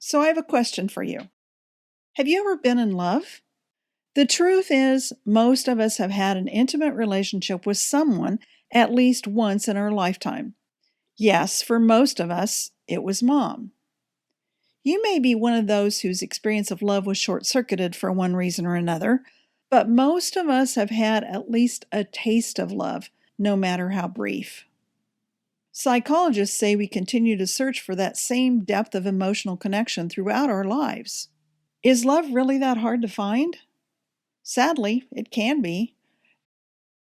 So I have a question for you. Have you ever been in love? The truth is, most of us have had an intimate relationship with someone at least once in our lifetime. Yes, for most of us, it was mom. You may be one of those whose experience of love was short circuited for one reason or another, but most of us have had at least a taste of love, no matter how brief. Psychologists say we continue to search for that same depth of emotional connection throughout our lives. Is love really that hard to find? Sadly, it can be.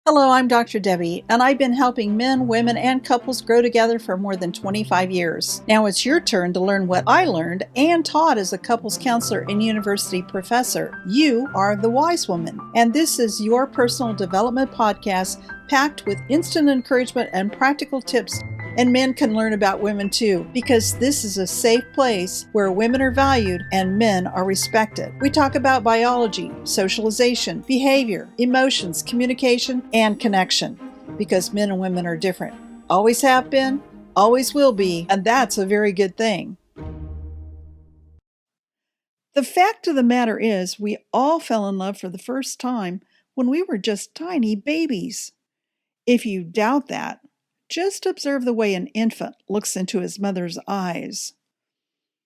Hello, I'm Dr. Debbie, and I've been helping men, women, and couples grow together for more than 25 years. Now it's your turn to learn what I learned and taught as a couples counselor and university professor. You are the wise woman, and this is your personal development podcast packed with instant encouragement and practical tips. And men can learn about women too, because this is a safe place where women are valued and men are respected. We talk about biology, socialization, behavior, emotions, communication, and connection, because men and women are different. Always have been, always will be, and that's a very good thing. The fact of the matter is, we all fell in love for the first time when we were just tiny babies. If you doubt that, just observe the way an infant looks into his mother's eyes.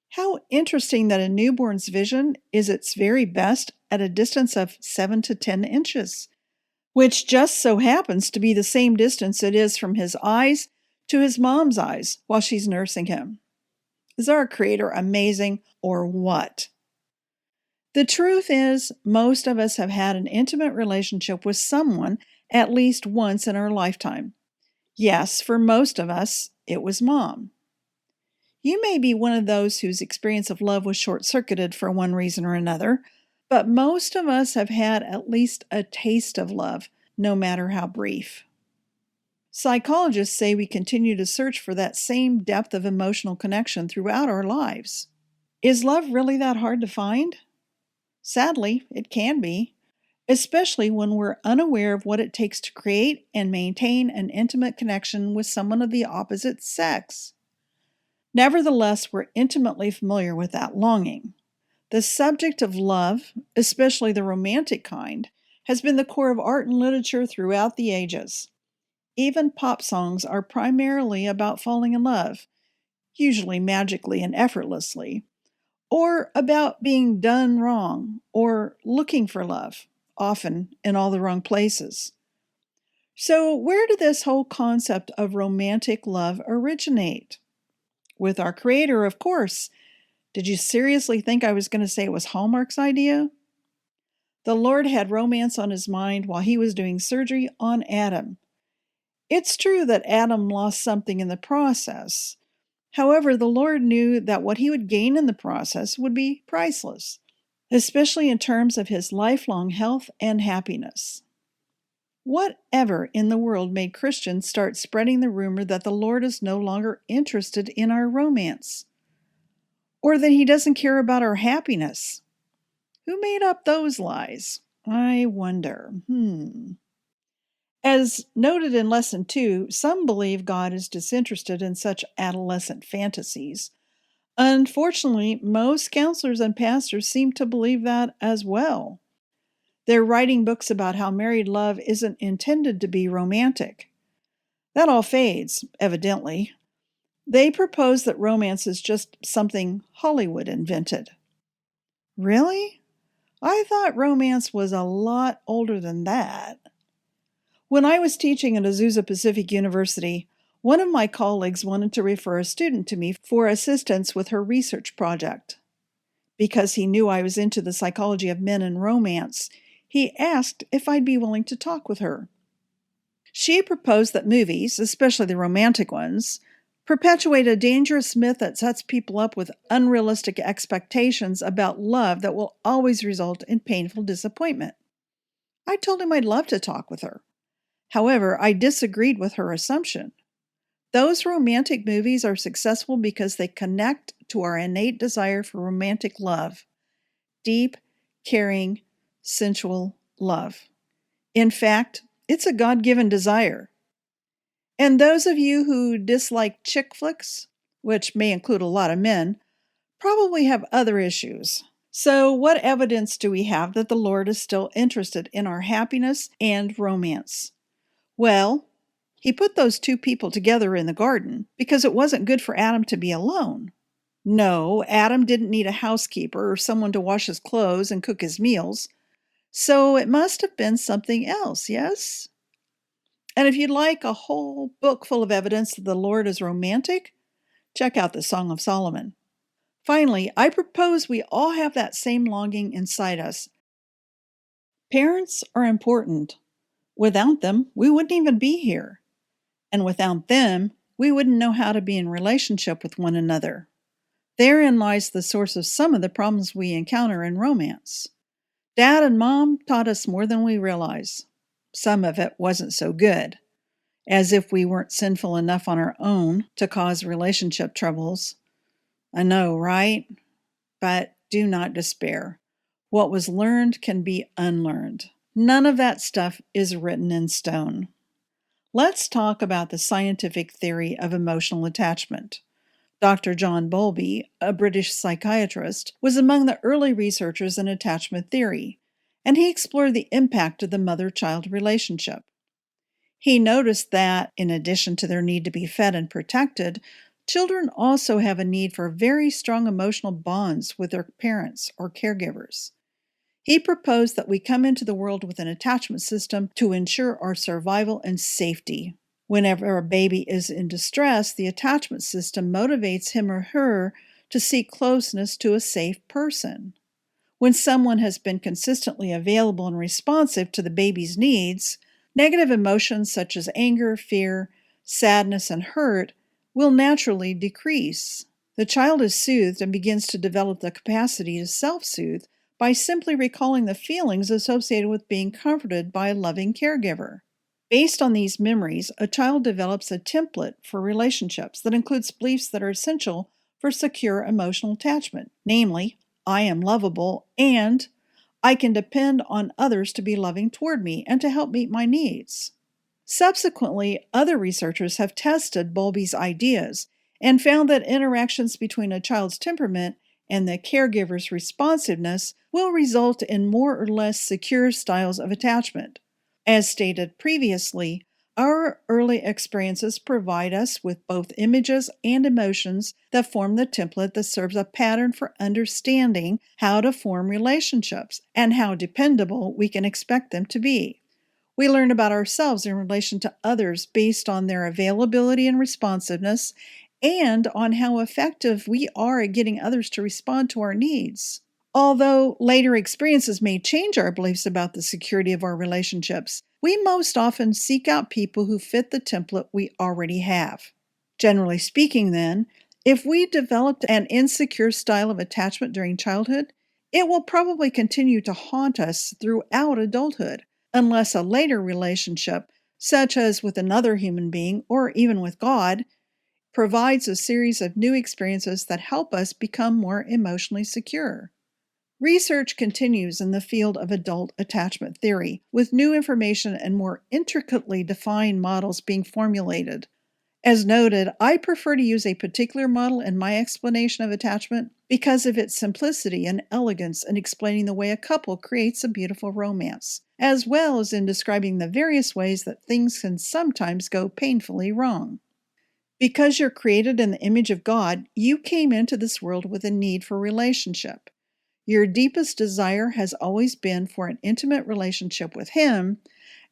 How interesting that a newborn's vision is its very best at a distance of 7 to 10 inches, which just so happens to be the same distance it is from his eyes to his mom's eyes while she's nursing him. Is our Creator amazing or what? The truth is, most of us have had an intimate relationship with someone at least once in our lifetime. Yes, for most of us, it was mom. You may be one of those whose experience of love was short circuited for one reason or another, but most of us have had at least a taste of love, no matter how brief. Psychologists say we continue to search for that same depth of emotional connection throughout our lives. Is love really that hard to find? Sadly, it can be, especially when we're unaware of what it takes to create and maintain an intimate connection with someone of the opposite sex. Nevertheless, we're intimately familiar with that longing. The subject of love, especially the romantic kind, has been the core of art and literature throughout the ages. Even pop songs are primarily about falling in love, usually magically and effortlessly, or about being done wrong or looking for love, often in all the wrong places. So, where did this whole concept of romantic love originate? With our Creator, of course. Did you seriously think I was going to say it was Hallmark's idea? The Lord had romance on his mind while he was doing surgery on Adam. It's true that Adam lost something in the process. However, the Lord knew that what he would gain in the process would be priceless, especially in terms of his lifelong health and happiness. Whatever in the world made Christians start spreading the rumor that the Lord is no longer interested in our romance, or that he doesn't care about our happiness? Who made up those lies? I wonder. As noted in Lesson 2, some believe God is disinterested in such adolescent fantasies. Unfortunately, most counselors and pastors seem to believe that as well. They're writing books about how married love isn't intended to be romantic. That all fades, evidently. They propose that romance is just something Hollywood invented. Really? I thought romance was a lot older than that. When I was teaching at Azusa Pacific University, one of my colleagues wanted to refer a student to me for assistance with her research project. Because he knew I was into the psychology of men and romance, he asked if I'd be willing to talk with her. She proposed that movies, especially the romantic ones, perpetuate a dangerous myth that sets people up with unrealistic expectations about love that will always result in painful disappointment. I told him I'd love to talk with her. However, I disagreed with her assumption. Those romantic movies are successful because they connect to our innate desire for romantic love, deep, caring, sensual love. In fact, it's a God-given desire. And those of you who dislike chick flicks, which may include a lot of men, probably have other issues. So, what evidence do we have that the Lord is still interested in our happiness and romance? Well, He put those two people together in the garden because it wasn't good for Adam to be alone. No, Adam didn't need a housekeeper or someone to wash his clothes and cook his meals. So it must have been something else, yes? And if you'd like a whole book full of evidence that the Lord is romantic, check out the Song of Solomon. Finally, I propose we all have that same longing inside us. Parents are important. Without them, we wouldn't even be here. And without them, we wouldn't know how to be in relationship with one another. Therein lies the source of some of the problems we encounter in romance. Dad and Mom taught us more than we realize. Some of it wasn't so good, as if we weren't sinful enough on our own to cause relationship troubles. I know, right? But do not despair. What was learned can be unlearned. None of that stuff is written in stone. Let's talk about the scientific theory of emotional attachment. Dr. John Bowlby, a British psychiatrist, was among the early researchers in attachment theory, and he explored the impact of the mother-child relationship. He noticed that, in addition to their need to be fed and protected, children also have a need for very strong emotional bonds with their parents or caregivers. He proposed that we come into the world with an attachment system to ensure our survival and safety. Whenever a baby is in distress, the attachment system motivates him or her to seek closeness to a safe person. When someone has been consistently available and responsive to the baby's needs, negative emotions such as anger, fear, sadness, and hurt will naturally decrease. The child is soothed and begins to develop the capacity to self-soothe by simply recalling the feelings associated with being comforted by a loving caregiver. Based on these memories, a child develops a template for relationships that includes beliefs that are essential for secure emotional attachment, namely, I am lovable and I can depend on others to be loving toward me and to help meet my needs. Subsequently, other researchers have tested Bowlby's ideas and found that interactions between a child's temperament and the caregiver's responsiveness will result in more or less secure styles of attachment. As stated previously, our early experiences provide us with both images and emotions that form the template that serves a pattern for understanding how to form relationships and how dependable we can expect them to be. We learn about ourselves in relation to others based on their availability and responsiveness and on how effective we are at getting others to respond to our needs. Although later experiences may change our beliefs about the security of our relationships, we most often seek out people who fit the template we already have. Generally speaking, then, if we developed an insecure style of attachment during childhood, it will probably continue to haunt us throughout adulthood, unless a later relationship, such as with another human being or even with God, provides a series of new experiences that help us become more emotionally secure. Research continues in the field of adult attachment theory, with new information and more intricately defined models being formulated. As noted, I prefer to use a particular model in my explanation of attachment because of its simplicity and elegance in explaining the way a couple creates a beautiful romance, as well as in describing the various ways that things can sometimes go painfully wrong. Because you're created in the image of God, you came into this world with a need for relationship. Your deepest desire has always been for an intimate relationship with Him,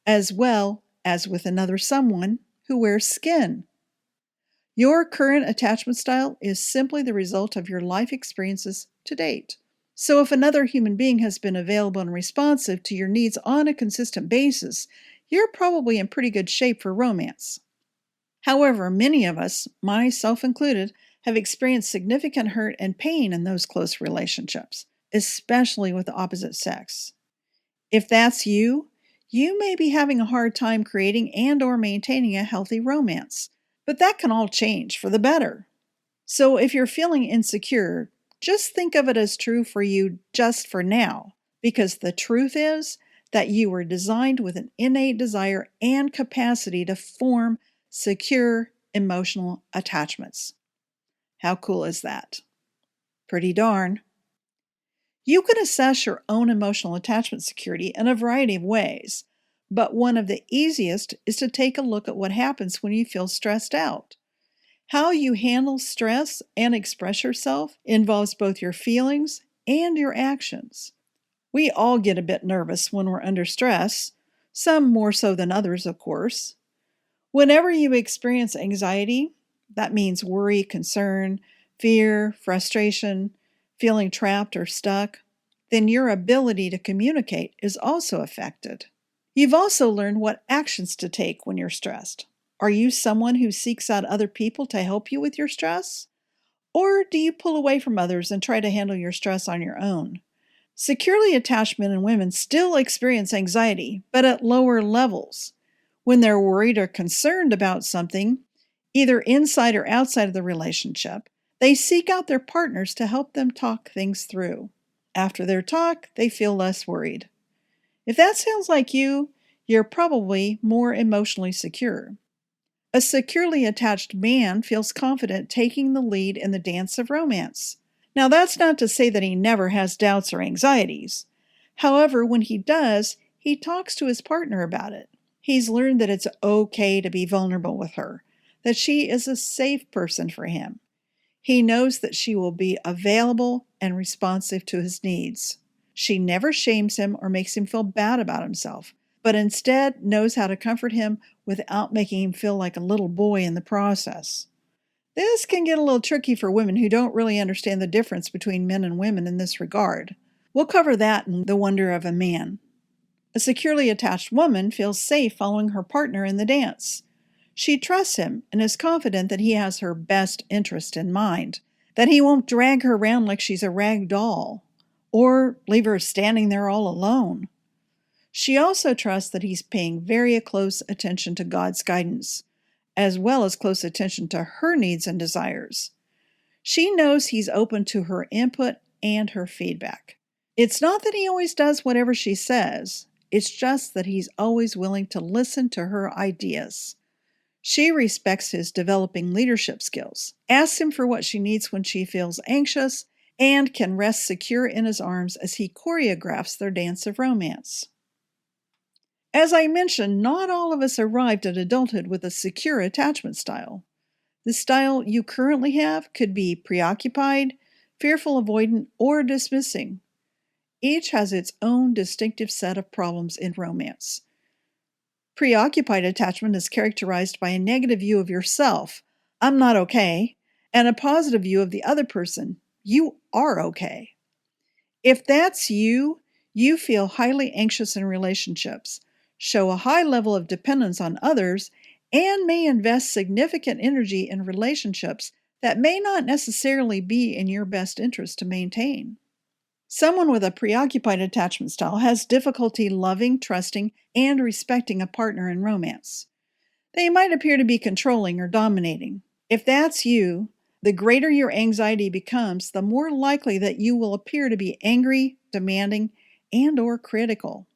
as well as with another someone who wears skin. Your current attachment style is simply the result of your life experiences to date. So if another human being has been available and responsive to your needs on a consistent basis, you're probably in pretty good shape for romance. However, many of us, myself included, have experienced significant hurt and pain in those close relationships, especially with the opposite sex. If that's you, you may be having a hard time creating and or maintaining a healthy romance, but that can all change for the better. So if you're feeling insecure, just think of it as true for you just for now, because the truth is that you were designed with an innate desire and capacity to form secure emotional attachments. How cool is that? Pretty darn. You can assess your own emotional attachment security in a variety of ways, but one of the easiest is to take a look at what happens when you feel stressed out. How you handle stress and express yourself involves both your feelings and your actions. We all get a bit nervous when we're under stress, some more so than others, of course. Whenever you experience anxiety, that means worry, concern, fear, frustration, feeling trapped or stuck, then your ability to communicate is also affected. You've also learned what actions to take when you're stressed. Are you someone who seeks out other people to help you with your stress? Or do you pull away from others and try to handle your stress on your own? Securely attached men and women still experience anxiety, but at lower levels. When they're worried or concerned about something, either inside or outside of the relationship, they seek out their partners to help them talk things through. After their talk, they feel less worried. If that sounds like you, you're probably more emotionally secure. A securely attached man feels confident taking the lead in the dance of romance. Now, that's not to say that he never has doubts or anxieties. However, when he does, he talks to his partner about it. He's learned that it's okay to be vulnerable with her, that she is a safe person for him. He knows that she will be available and responsive to his needs. She never shames him or makes him feel bad about himself, but instead knows how to comfort him without making him feel like a little boy in the process. This can get a little tricky for women who don't really understand the difference between men and women in this regard. We'll cover that in The Wonder of a Man. A securely attached woman feels safe following her partner in the dance. She trusts him and is confident that he has her best interest in mind, that he won't drag her around like she's a rag doll, or leave her standing there all alone. She also trusts that he's paying very close attention to God's guidance, as well as close attention to her needs and desires. She knows he's open to her input and her feedback. It's not that he always does whatever she says, it's just that he's always willing to listen to her ideas. She respects his developing leadership skills, asks him for what she needs when she feels anxious, and can rest secure in his arms as he choreographs their dance of romance. As I mentioned, not all of us arrived at adulthood with a secure attachment style. The style you currently have could be preoccupied, fearful avoidant, or dismissing. Each has its own distinctive set of problems in romance. Preoccupied attachment is characterized by a negative view of yourself, I'm not okay, and a positive view of the other person, you are okay. If that's you, you feel highly anxious in relationships, show a high level of dependence on others, and may invest significant energy in relationships that may not necessarily be in your best interest to maintain. Someone with a preoccupied attachment style has difficulty loving, trusting, and respecting a partner in romance. They might appear to be controlling or dominating. If that's you, the greater your anxiety becomes, the more likely that you will appear to be angry, demanding, and/or critical.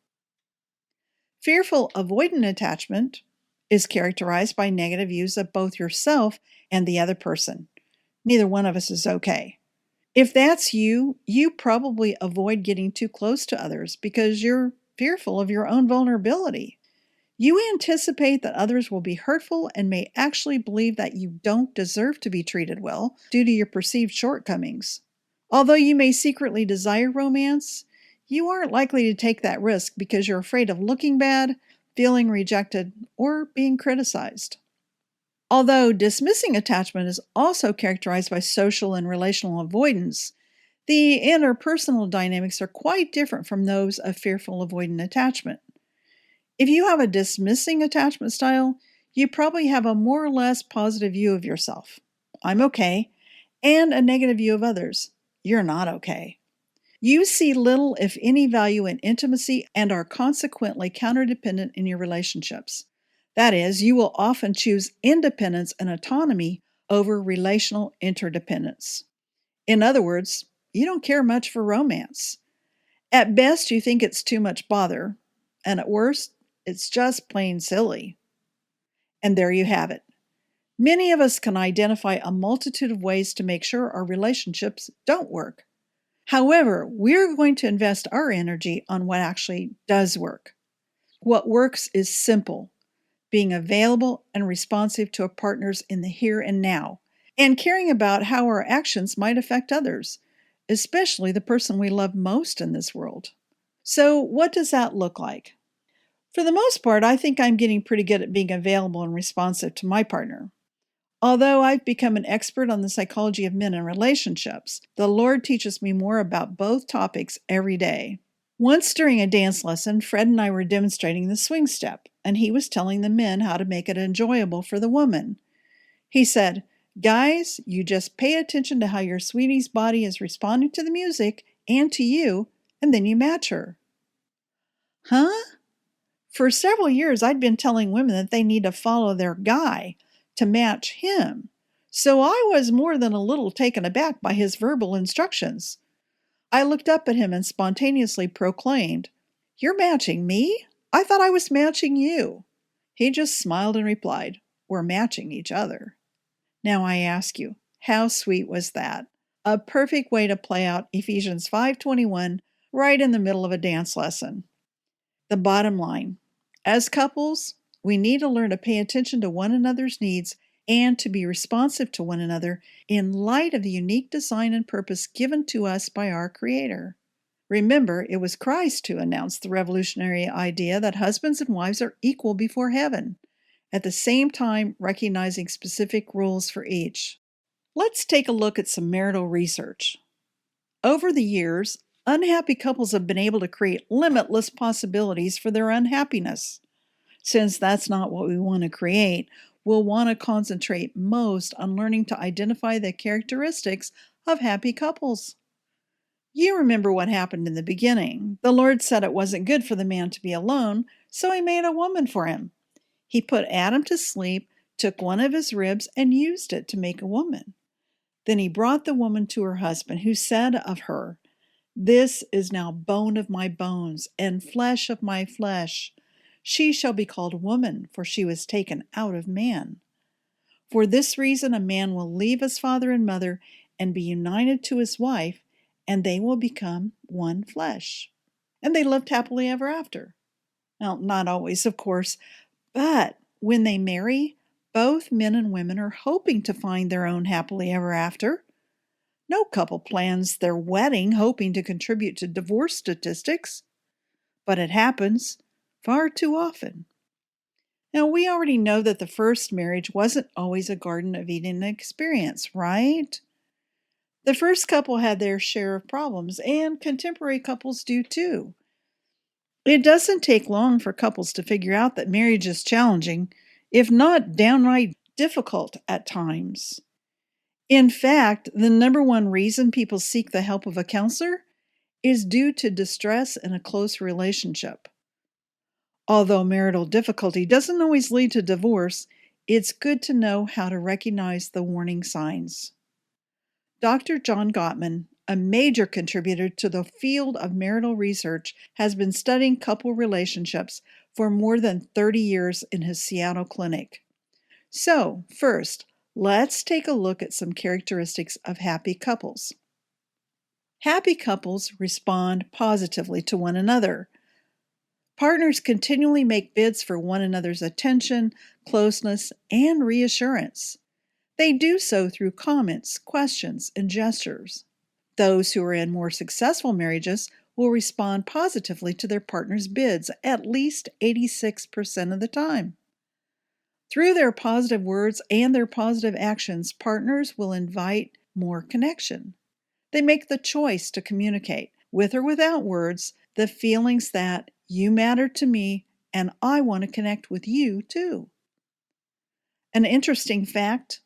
Fearful avoidant attachment is characterized by negative views of both yourself and the other person. Neither one of us is okay. If that's you, you probably avoid getting too close to others because you're fearful of your own vulnerability. You anticipate that others will be hurtful and may actually believe that you don't deserve to be treated well due to your perceived shortcomings. Although you may secretly desire romance, you aren't likely to take that risk because you're afraid of looking bad, feeling rejected, or being criticized. Although dismissing attachment is also characterized by social and relational avoidance, the interpersonal dynamics are quite different from those of fearful avoidant attachment. If you have a dismissing attachment style, you probably have a more or less positive view of yourself. I'm okay, and a negative view of others. You're not okay. You see little, if any, value in intimacy and are consequently counterdependent in your relationships. That is, you will often choose independence and autonomy over relational interdependence. In other words, you don't care much for romance. At best, you think it's too much bother, and at worst, it's just plain silly. And there you have it. Many of us can identify a multitude of ways to make sure our relationships don't work. However, we're going to invest our energy on what actually does work. What works is simple: being available and responsive to our partners in the here and now, and caring about how our actions might affect others, especially the person we love most in this world. So, what does that look like? For the most part, I think I'm getting pretty good at being available and responsive to my partner. Although I've become an expert on the psychology of men and relationships, the Lord teaches me more about both topics every day. Once during a dance lesson, Fred and I were demonstrating the swing step, and he was telling the men how to make it enjoyable for the woman. He said, "Guys, you just pay attention to how your sweetie's body is responding to the music and to you, and then you match her." Huh? For several years, I'd been telling women that they need to follow their guy to match him. So I was more than a little taken aback by his verbal instructions. I looked up at him and spontaneously proclaimed, "You're matching me? I thought I was matching you." He just smiled and replied, "We're matching each other." Now I ask you, how sweet was that? A perfect way to play out Ephesians 5:21 right in the middle of a dance lesson. The bottom line: as couples, we need to learn to pay attention to one another's needs and to be responsive to one another in light of the unique design and purpose given to us by our Creator. Remember, it was Christ who announced the revolutionary idea that husbands and wives are equal before heaven, at the same time recognizing specific rules for each. Let's take a look at some marital research. Over the years, unhappy couples have been able to create limitless possibilities for their unhappiness. Since that's not what we want to create, we'll want to concentrate most on learning to identify the characteristics of happy couples. You remember what happened in the beginning. The Lord said it wasn't good for the man to be alone, so he made a woman for him. He put Adam to sleep, took one of his ribs, and used it to make a woman. Then he brought the woman to her husband, who said of her, "This is now bone of my bones and flesh of my flesh. She shall be called woman, for she was taken out of man. For this reason, a man will leave his father and mother and be united to his wife, and they will become one flesh." And they lived happily ever after. Well, not always, of course, but when they marry, both men and women are hoping to find their own happily ever after. No couple plans their wedding hoping to contribute to divorce statistics, but it happens far too often. Now, we already know that the first marriage wasn't always a Garden of Eden experience, right? The first couple had their share of problems, and contemporary couples do too. It doesn't take long for couples to figure out that marriage is challenging, if not downright difficult at times. In fact, the number one reason people seek the help of a counselor is due to distress in a close relationship. Although marital difficulty doesn't always lead to divorce, it's good to know how to recognize the warning signs. Dr. John Gottman, a major contributor to the field of marital research, has been studying couple relationships for more than 30 years in his Seattle clinic. So, first, let's take a look at some characteristics of happy couples. Happy couples respond positively to one another. Partners continually make bids for one another's attention, closeness, and reassurance. They do so through comments, questions, and gestures. Those who are in more successful marriages will respond positively to their partner's bids at least 86% of the time. Through their positive words and their positive actions, partners will invite more connection. They make the choice to communicate, with or without words, the feelings that you matter to me and I want to connect with you too. An interesting fact: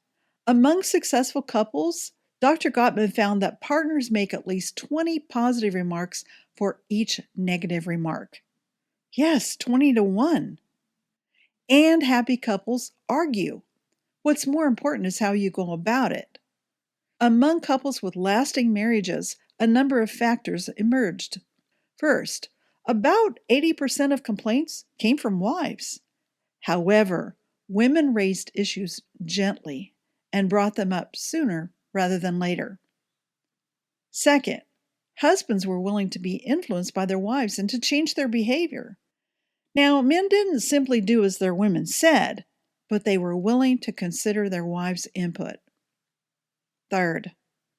among successful couples, Dr. Gottman found that partners make at least 20 positive remarks for each negative remark. Yes, 20 to 1. And happy couples argue. What's more important is how you go about it. Among couples with lasting marriages, a number of factors emerged. First, about 80% of complaints came from wives. However, Women raised issues gently and brought them up sooner rather than later. Second, husbands were willing to be influenced by their wives and to change their behavior. Now, men didn't simply do as their women said, but they were willing to consider their wives' input. Third,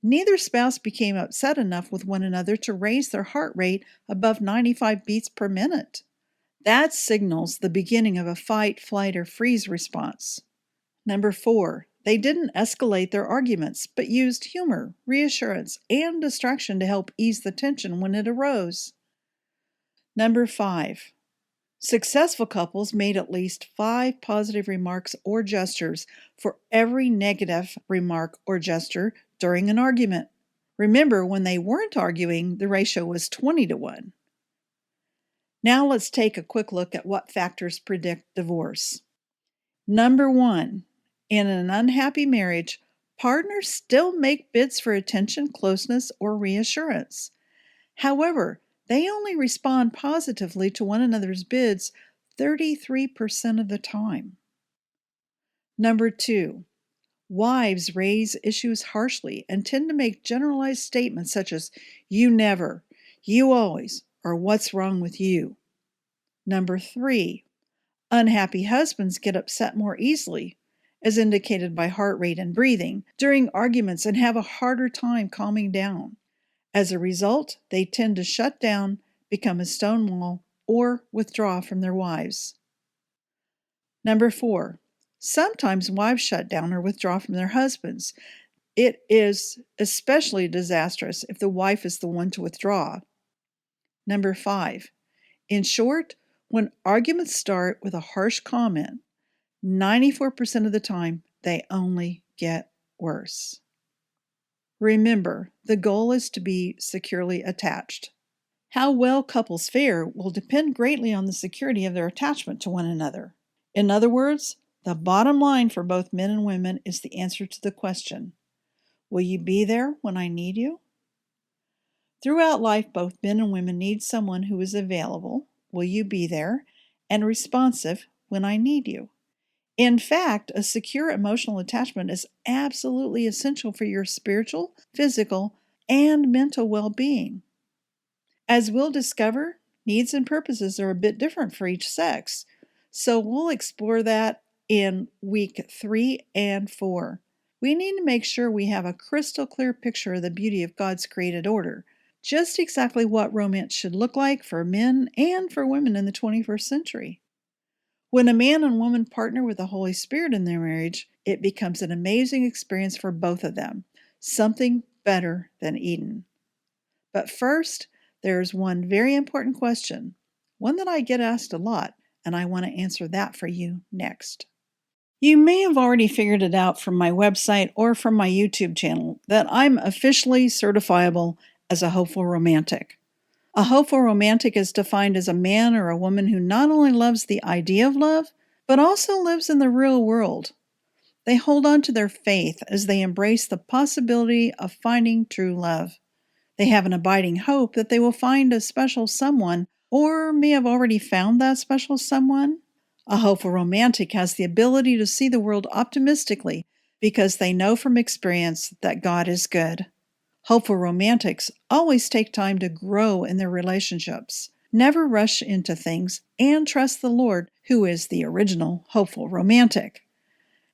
neither spouse became upset enough with one another to raise their heart rate above 95 beats per minute. That signals the beginning of a fight, flight, or freeze response. Number 4, they didn't escalate their arguments, but used humor, reassurance, and distraction to help ease the tension when it arose. Number 5, successful couples made at least 5 positive remarks or gestures for every negative remark or gesture during an argument. Remember, when they weren't arguing, the ratio was 20-1. Now let's take a quick look at what factors predict divorce. Number 1, in an unhappy marriage, partners still make bids for attention, closeness, or reassurance. However, they only respond positively to one another's bids 33% of the time. Number 2, wives raise issues harshly and tend to make generalized statements such as, "You never," "You always," or "What's wrong with you?" Number 3, unhappy husbands get upset more easily, as indicated by heart rate and breathing, during arguments and have a harder time calming down. As a result, they tend to shut down, become a stone wall, or withdraw from their wives. Number 4, sometimes wives shut down or withdraw from their husbands. It is especially disastrous if the wife is the one to withdraw. Number 5, in short, when arguments start with a harsh comment, 94% of the time they only get worse. Remember, the goal is to be securely attached. How well couples fare will depend greatly on the security of their attachment to one another. In other words, the bottom line for both men and women is the answer to the question, will you be there when I need you? Throughout life, both men and women need someone who is available, will you be there, and responsive when I need you. In fact, a secure emotional attachment is absolutely essential for your spiritual, physical, and mental well-being. As we'll discover, needs and purposes are a bit different for each sex, so we'll explore that in week 3 and 4. We need to make sure we have a crystal clear picture of the beauty of God's created order, just exactly what romance should look like for men and for women in the 21st century. When a man and woman partner with the Holy Spirit in their marriage, it becomes an amazing experience for both of them, something better than Eden. But first, there's one very important question, one that I get asked a lot, and I want to answer that for you next. You may have already figured it out from my website or from my YouTube channel that I'm officially certifiable as a hopeful romantic. A hopeful romantic is defined as a man or a woman who not only loves the idea of love, but also lives in the real world. They hold on to their faith as they embrace the possibility of finding true love. They have an abiding hope that they will find a special someone, or may have already found that special someone. A hopeful romantic has the ability to see the world optimistically because they know from experience that God is good. Hopeful romantics always take time to grow in their relationships, never rush into things, and trust the Lord, who is the original hopeful romantic.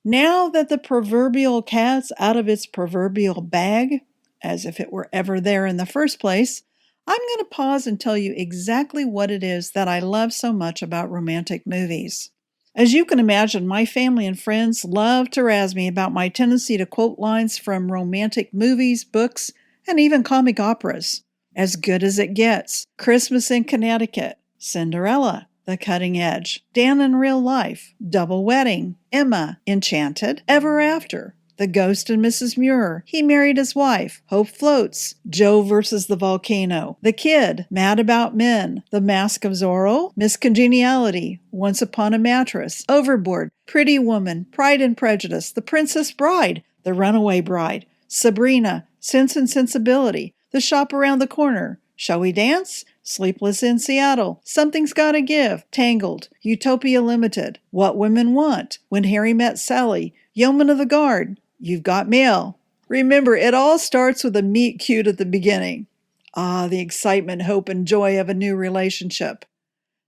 Now that the proverbial cat's out of its proverbial bag, as if it were ever there in the first place, I'm going to pause and tell you exactly what it is that I love so much about romantic movies. As you can imagine, my family and friends love to razz me about my tendency to quote lines from romantic movies, books, and even comic operas. As Good as It Gets, Christmas in Connecticut, Cinderella, The Cutting Edge, Dan in Real Life, Double Wedding, Emma, Enchanted, Ever After, The Ghost and Mrs. Muir, He Married His Wife, Hope Floats, Joe versus the Volcano, The Kid, Mad About Men, The Mask of Zorro, Miss Congeniality, Once Upon a Mattress, Overboard, Pretty Woman, Pride and Prejudice, The Princess Bride, The Runaway Bride, Sabrina, Sense and Sensibility, The Shop Around the Corner, Shall We Dance?, Sleepless in Seattle, Something's Gotta Give, Tangled, Utopia Limited, What Women Want, When Harry Met Sally, Yeoman of the Guard, You've Got Mail. Remember, it all starts with a meet cute at the beginning. Ah, the excitement, hope, and joy of a new relationship.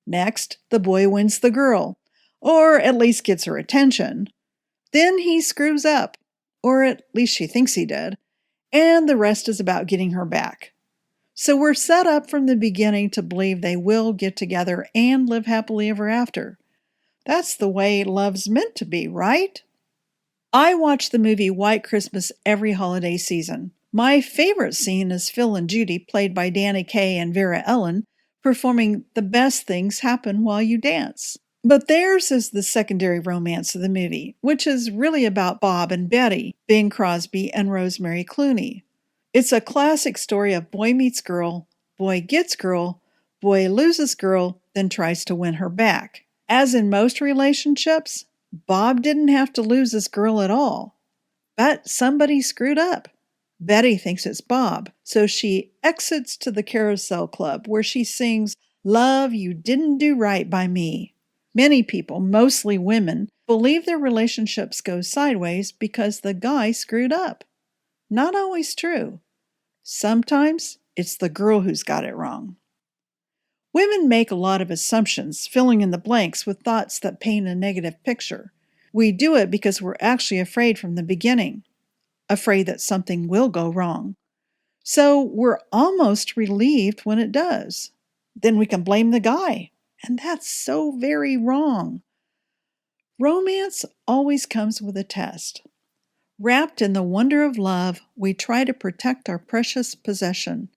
Next, the boy wins the girl, or at least gets her attention. Then he screws up, or at least she thinks he did, and the rest is about getting her back. So we're set up from the beginning to believe they will get together and live happily ever after. That's the way love's meant to be, right? I watch the movie White Christmas every holiday season. My favorite scene is Phil and Judy, played by Danny Kaye and Vera Ellen, performing The Best Things Happen While You Dance. But theirs is the secondary romance of the movie, which is really about Bob and Betty, Bing Crosby and Rosemary Clooney. It's a classic story of boy meets girl, boy gets girl, boy loses girl, then tries to win her back. As in most relationships, Bob didn't have to lose his girl at all, but somebody screwed up. Betty thinks it's Bob, so she exits to the Carousel Club where she sings, "Love, You Didn't Do Right by Me." Many people, mostly women, believe their relationships go sideways because the guy screwed up. Not always true. Sometimes it's the girl who's got it wrong. Women make a lot of assumptions, filling in the blanks with thoughts that paint a negative picture. We do it because we're actually afraid from the beginning, afraid that something will go wrong. So we're almost relieved when it does. Then we can blame the guy, and that's so very wrong. Romance always comes with a test. Wrapped in the wonder of love, we try to protect our precious possession.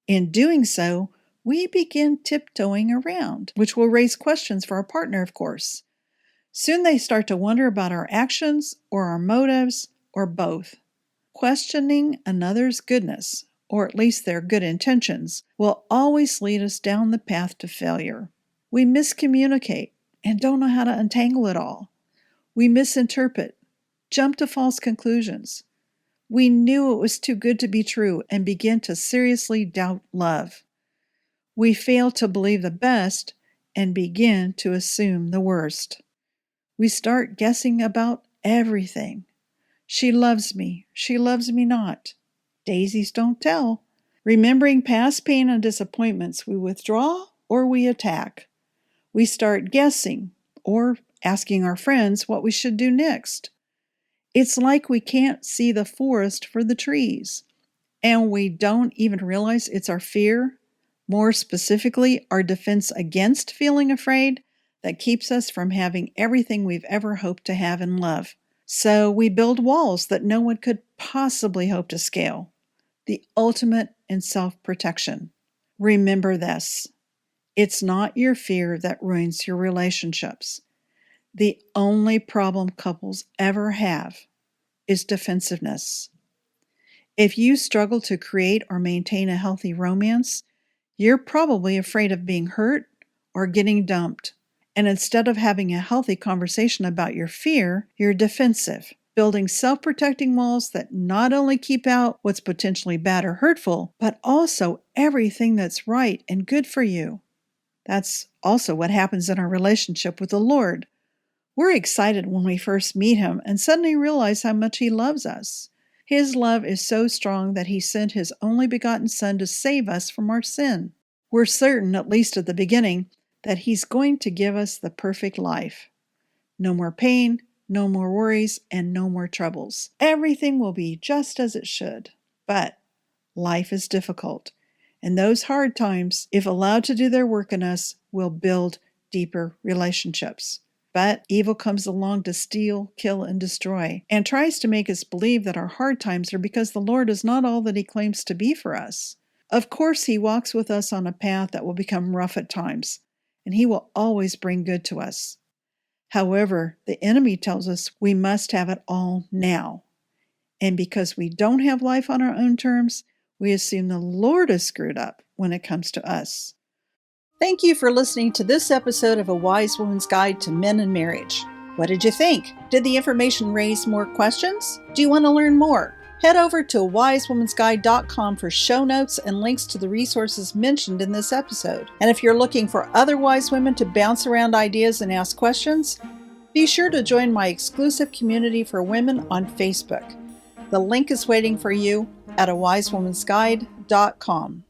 In doing so, we begin tiptoeing around, which will raise questions for our partner, of course. Soon they start to wonder about our actions or our motives or both. Questioning another's goodness, or at least their good intentions, will always lead us down the path to failure. We miscommunicate and don't know how to untangle it all. We misinterpret, jump to false conclusions. We knew it was too good to be true and begin to seriously doubt love. We fail to believe the best and begin to assume the worst. We start guessing about everything. She loves me not. Daisies don't tell. Remembering past pain and disappointments, we withdraw or we attack. We start guessing or asking our friends what we should do next. It's like we can't see the forest for the trees, and we don't even realize it's our fear, more specifically, our defense against feeling afraid, that keeps us from having everything we've ever hoped to have in love. So we build walls that no one could possibly hope to scale. The ultimate in self-protection. Remember this. It's not your fear that ruins your relationships. The only problem couples ever have is defensiveness. If you struggle to create or maintain a healthy romance, you're probably afraid of being hurt or getting dumped. And instead of having a healthy conversation about your fear, you're defensive, building self-protecting walls that not only keep out what's potentially bad or hurtful, but also everything that's right and good for you. That's also what happens in our relationship with the Lord. We're excited when we first meet Him and suddenly realize how much He loves us. His love is so strong that He sent His only begotten Son to save us from our sin. We're certain, at least at the beginning, that He's going to give us the perfect life. No more pain, no more worries, and no more troubles. Everything will be just as it should. But life is difficult, and those hard times, if allowed to do their work in us, will build deeper relationships. But evil comes along to steal, kill, and destroy, and tries to make us believe that our hard times are because the Lord is not all that He claims to be for us. Of course, He walks with us on a path that will become rough at times, and He will always bring good to us. However, the enemy tells us we must have it all now. And because we don't have life on our own terms, we assume the Lord is screwed up when it comes to us. Thank you for listening to this episode of A Wise Woman's Guide to Men and Marriage. What did you think? Did the information raise more questions? Do you want to learn more? Head over to wisewomensguide.com for show notes and links to the resources mentioned in this episode. And if you're looking for other wise women to bounce around ideas and ask questions, be sure to join my exclusive community for women on Facebook. The link is waiting for you at awisewomensguide.com.